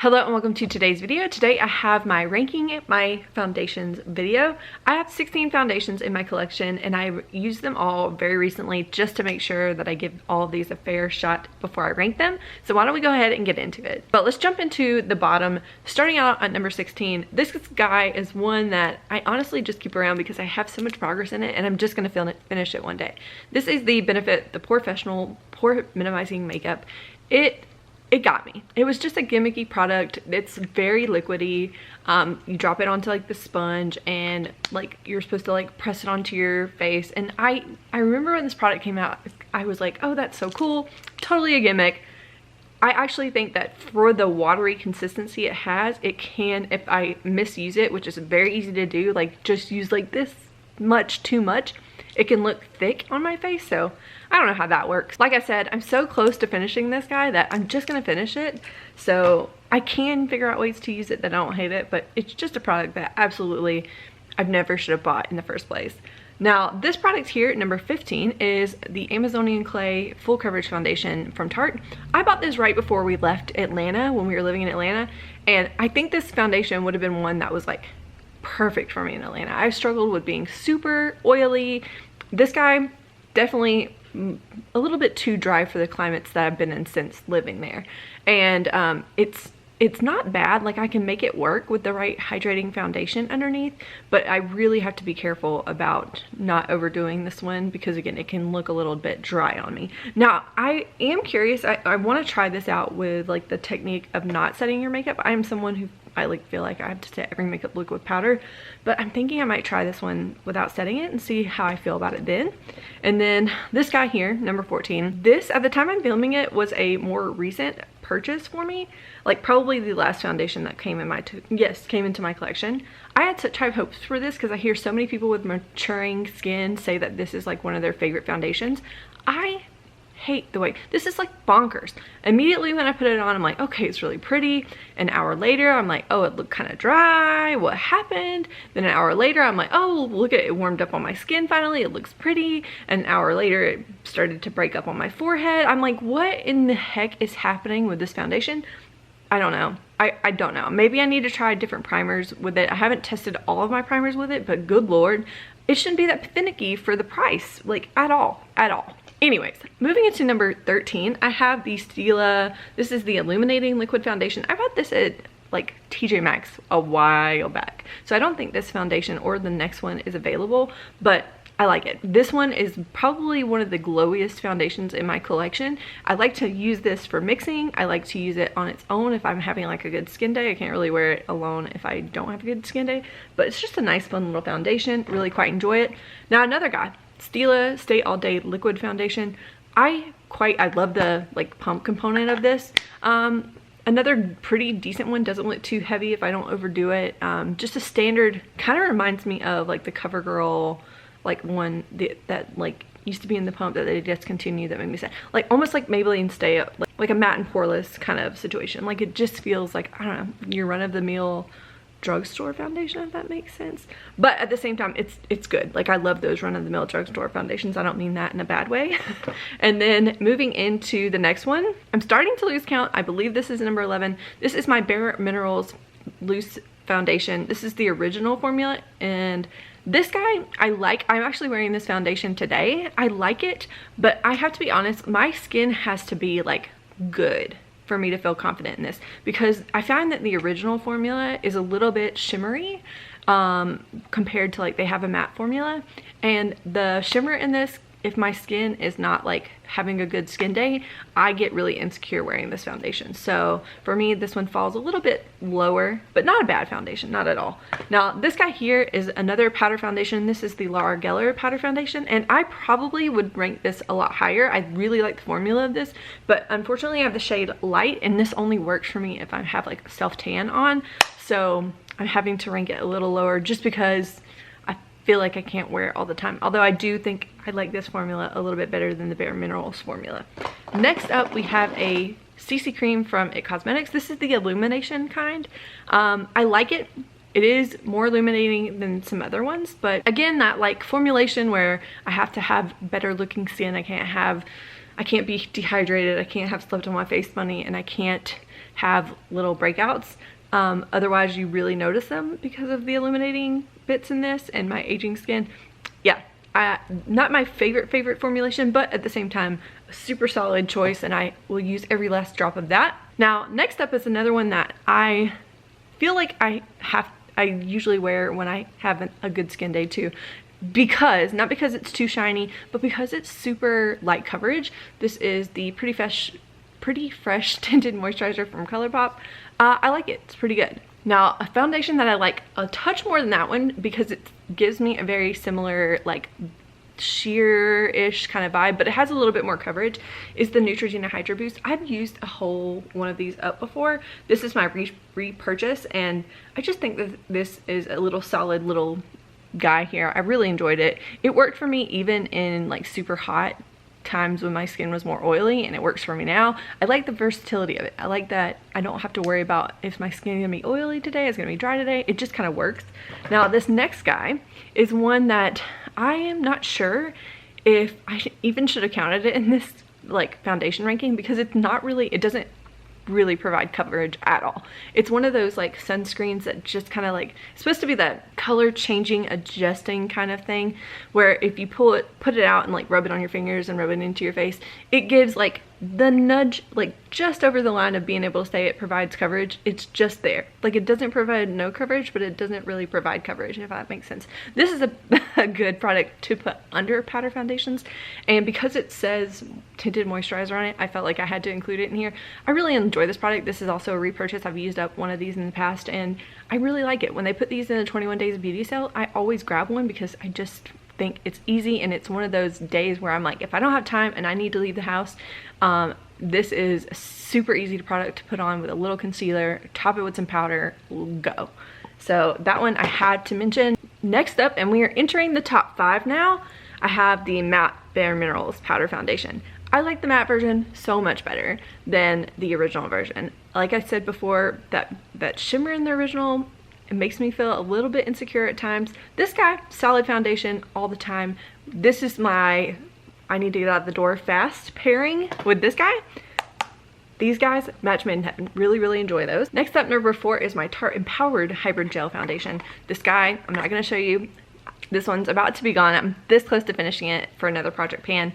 Hello and welcome to today's video. Today I have my ranking my foundations video. I have 16 foundations in my collection and I used them all very recently just to make sure that I give all of these a fair shot before I rank them. So why don't we go ahead and get into it. But let's jump into the bottom, starting out at number 16. This guy is one that I honestly just keep around because I have so much progress in it and I'm just going to finish it one day. This is the Porefessional Pore Minimizing Makeup. It got me. It was just a gimmicky product. It's very liquidy. You drop it onto like the sponge and like you're supposed to like press it onto your face. And I remember when this product came out, I was like, oh, that's so cool. Totally a gimmick. I actually think that for the watery consistency it has, it can, if I misuse it, which is very easy to do, like just use like this much too much, it can look thick on my face. So I don't know how that works. Like I said, I'm so close to finishing this guy that I'm just gonna finish it. So I can figure out ways to use it that I don't hate it, but it's just a product that absolutely I've never should have bought in the first place. Now this product here at number 15 is the Amazonian Clay Full Coverage Foundation from Tarte. I bought this right before we left Atlanta, when we were living in Atlanta, and I think this foundation would have been one that was like perfect for me in Atlanta. I've struggled with being super oily. This guy definitely a little bit too dry for the climates that I've been in since living there, and it's not bad. Like I can make it work with the right hydrating foundation underneath, but I really have to be careful about not overdoing this one because again it can look a little bit dry on me. Now I am curious, I want to try this out with like the technique of not setting your makeup. I am someone who I like feel like I have to set every makeup look with powder, but I'm thinking I might try this one without setting it and see how I feel about it then. And then this guy here, number 14, this at the time I'm filming it was a more recent purchase for me, like probably the last foundation that came into my collection. I had such high hopes for this because I hear so many people with maturing skin say that this is like one of their favorite foundations. I hate the way this is like bonkers. Immediately when I put it on, I'm like, okay, it's really pretty. An hour later, I'm like, oh, it looked kind of dry. What happened? Then an hour later, I'm like, oh, look at it, it warmed up on my skin finally. It looks pretty. An hour later, it started to break up on my forehead. I'm like, what in the heck is happening with this foundation? I don't know. I don't know. Maybe I need to try different primers with it. I haven't tested all of my primers with it, but good Lord, it shouldn't be that finicky for the price, like at all. Anyways, moving into number 13, I have the Stila. This is the Illuminating Liquid Foundation. I bought this at like TJ Maxx a while back. So I don't think this foundation or the next one is available, but I like it. This one is probably one of the glowiest foundations in my collection. I like to use this for mixing. I like to use it on its own if I'm having like a good skin day. I can't really wear it alone if I don't have a good skin day, but it's just a nice fun little foundation. Really quite enjoy it. Now another guy, Stila Stay All Day Liquid Foundation. I love the like pump component of this. Another pretty decent one, doesn't look too heavy if I don't overdo it. Just a standard, kind of reminds me of like the CoverGirl like one that like used to be in the pump that they discontinued that made me sad. Like almost like Maybelline Stay Up, like a matte and poreless kind of situation. Like it just feels like, I don't know, your run-of-the-mill drugstore foundation, if that makes sense. But at the same time, it's good. Like I love those run-of-the-mill drugstore foundations. I don't mean that in a bad way. And then moving into the next one, I'm starting to lose count. I believe this is number 11. This is my Bare Minerals Loose Foundation. This is the original formula, and this guy I like. I'm actually wearing this foundation today. I like it, but I have to be honest, my skin has to be like good for me to feel confident in this, because I find that the original formula is a little bit shimmery compared to like they have a matte formula, and the shimmer in this, if my skin is not like having a good skin day, I get really insecure wearing this foundation. So for me, this one falls a little bit lower, but not a bad foundation, not at all. Now this guy here is another powder foundation. This is the Laura Geller powder foundation, and I probably would rank this a lot higher. I really like the formula of this, but unfortunately I have the shade light, and this only works for me if I have like self tan on. So I'm having to rank it a little lower just because feel like I can't wear it all the time. Although I do think I like this formula a little bit better than the Bare Minerals formula. Next up, we have a CC cream from IT Cosmetics. This is the Illumination kind. I like it. It is more illuminating than some other ones, but again, that like formulation where I have to have better looking skin. I can't be dehydrated. I can't have slept on my face bunny, and I can't have little breakouts. Otherwise you really notice them because of the illuminating bits in this and my aging skin. Yeah, not my favorite formulation, but at the same time, a super solid choice, and I will use every last drop of that. Now, next up is another one that I feel like I usually wear when I have a good skin day too. Not because it's too shiny, but because it's super light coverage. This is the Pretty Fresh Tinted Moisturizer from ColourPop. I like it, it's pretty good. Now, a foundation that I like a touch more than that one because it gives me a very similar like sheer-ish kind of vibe, but it has a little bit more coverage, is the Neutrogena Hydro Boost. I've used a whole one of these up before. This is my repurchase, and I just think that this is a little solid little guy here. I really enjoyed it. It worked for me even in like super hot times when my skin was more oily, and it works for me now. I like the versatility of it. I like that I don't have to worry about if my skin is gonna be oily today, it's gonna be dry today. It just kind of works. Now this next guy is one that I am not sure if I even should have counted it in this like foundation ranking, because it's not really, it doesn't really provide coverage at all. It's one of those like sunscreens that just kind of like, it's supposed to be that color changing, adjusting kind of thing, where if you put it out and like rub it on your fingers and rub it into your face, it gives like the nudge, like just over the line of being able to say it provides coverage. It's just there. Like it doesn't provide no coverage, but it doesn't really provide coverage, if that makes sense. This is a good product to put under powder foundations, and because it says tinted moisturizer on it, I felt like I had to include it in here. I really enjoy this product. This is also a repurchase. I've used up one of these in the past, and I really like it. When they put these in the 21 days of beauty sale, I always grab one because I just think it's easy, and it's one of those days where I'm like, if I don't have time and I need to leave the house, this is a super easy product to put on with a little concealer, top it with some powder, go. So that one I had to mention. Next up, and we are entering the top 5 now, I have the Matte Bare Minerals Powder Foundation. I like the matte version so much better than the original version. Like I said before, that shimmer in the original, it makes me feel a little bit insecure at times. This guy, solid foundation all the time. This is my I need to get out the door fast pairing with this guy. These guys, match made in heaven. Really enjoy those. Next up, number 4 is my Tarte Empowered Hybrid Gel Foundation. This guy, I'm not gonna show you. This one's about to be gone. I'm this close to finishing it for another project pan.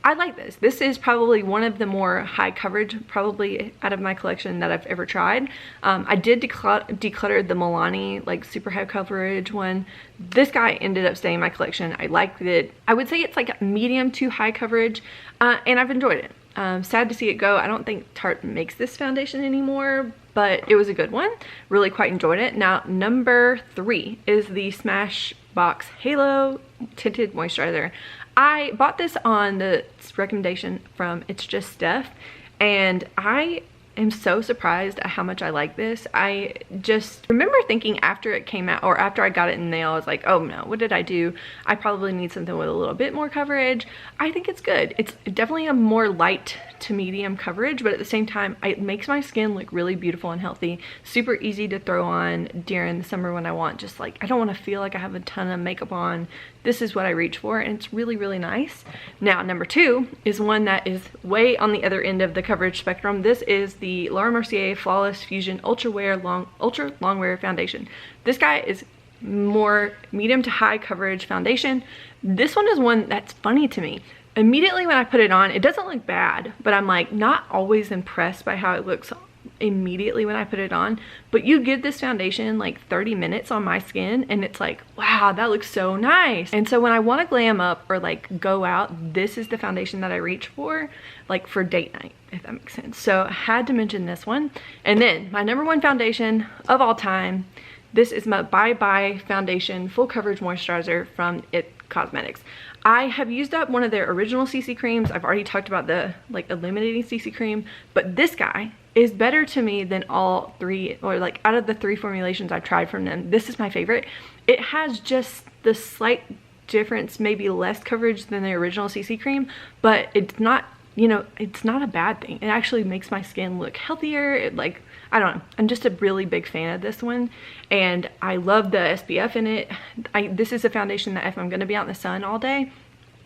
I like this. This is probably one of the more high coverage probably out of my collection that I've ever tried. I did declutter the Milani like super high coverage one. This guy ended up staying in my collection. I liked it. I would say it's like medium to high coverage, and I've enjoyed it. Sad to see it go. I don't think Tarte makes this foundation anymore, but it was a good one. Really quite enjoyed it. Now number 3 is the Smashbox Halo Tinted Moisturizer. I bought this on the recommendation from It's Just Steph, and I am so surprised at how much I like this. I just remember thinking after it came out, or after I got it in the mail, I was like, oh no, what did I do? I probably need something with a little bit more coverage. I think it's good. It's definitely a more light to medium coverage, but at the same time, it makes my skin look really beautiful and healthy. Super easy to throw on during the summer when I want, just like, I don't want to feel like I have a ton of makeup on. This is what I reach for, and it's really nice. Now, number 2 is one that is way on the other end of the coverage spectrum. This is the Laura Mercier Flawless Fusion Ultra Long Wear Foundation. This guy is more medium to high coverage foundation. This one is one that's funny to me. Immediately when I put it on, it doesn't look bad, but I'm like not always impressed by how it looks immediately when I put it on. But you give this foundation like 30 minutes on my skin and it's like, wow, that looks so nice. And so when I want to glam up or like go out, this is the foundation that I reach for, like for date night, if that makes sense. So I had to mention this one. And then my number 1 foundation of all time, this is my Bye Bye Foundation Full Coverage Moisturizer from It Cosmetics. I have used up one of their original CC creams. I've already talked about the like illuminating CC cream, but this guy is better to me than all 3, or like out of the 3 formulations I've tried from them, this is my favorite. It has just the slight difference, maybe less coverage than the original CC cream, but it's not, you know, it's not a bad thing. It actually makes my skin look healthier. It like, I don't know, I'm just a really big fan of this one, and I love the SPF in it. This is a foundation that if I'm going to be out in the sun all day,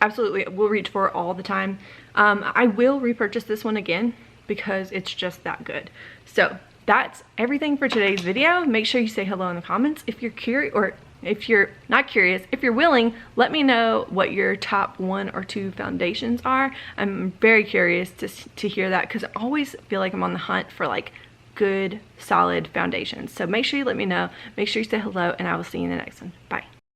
absolutely will reach for all the time. I will repurchase this one again because it's just that good. So that's everything for today's video. Make sure you say hello in the comments if you're curious, or if you're not curious, if you're willing, let me know what your top 1 or 2 foundations are. I'm very curious to hear that, because I always feel like I'm on the hunt for like good, solid foundations. So make sure you let me know. Make sure you say hello, and I will see you in the next one. Bye.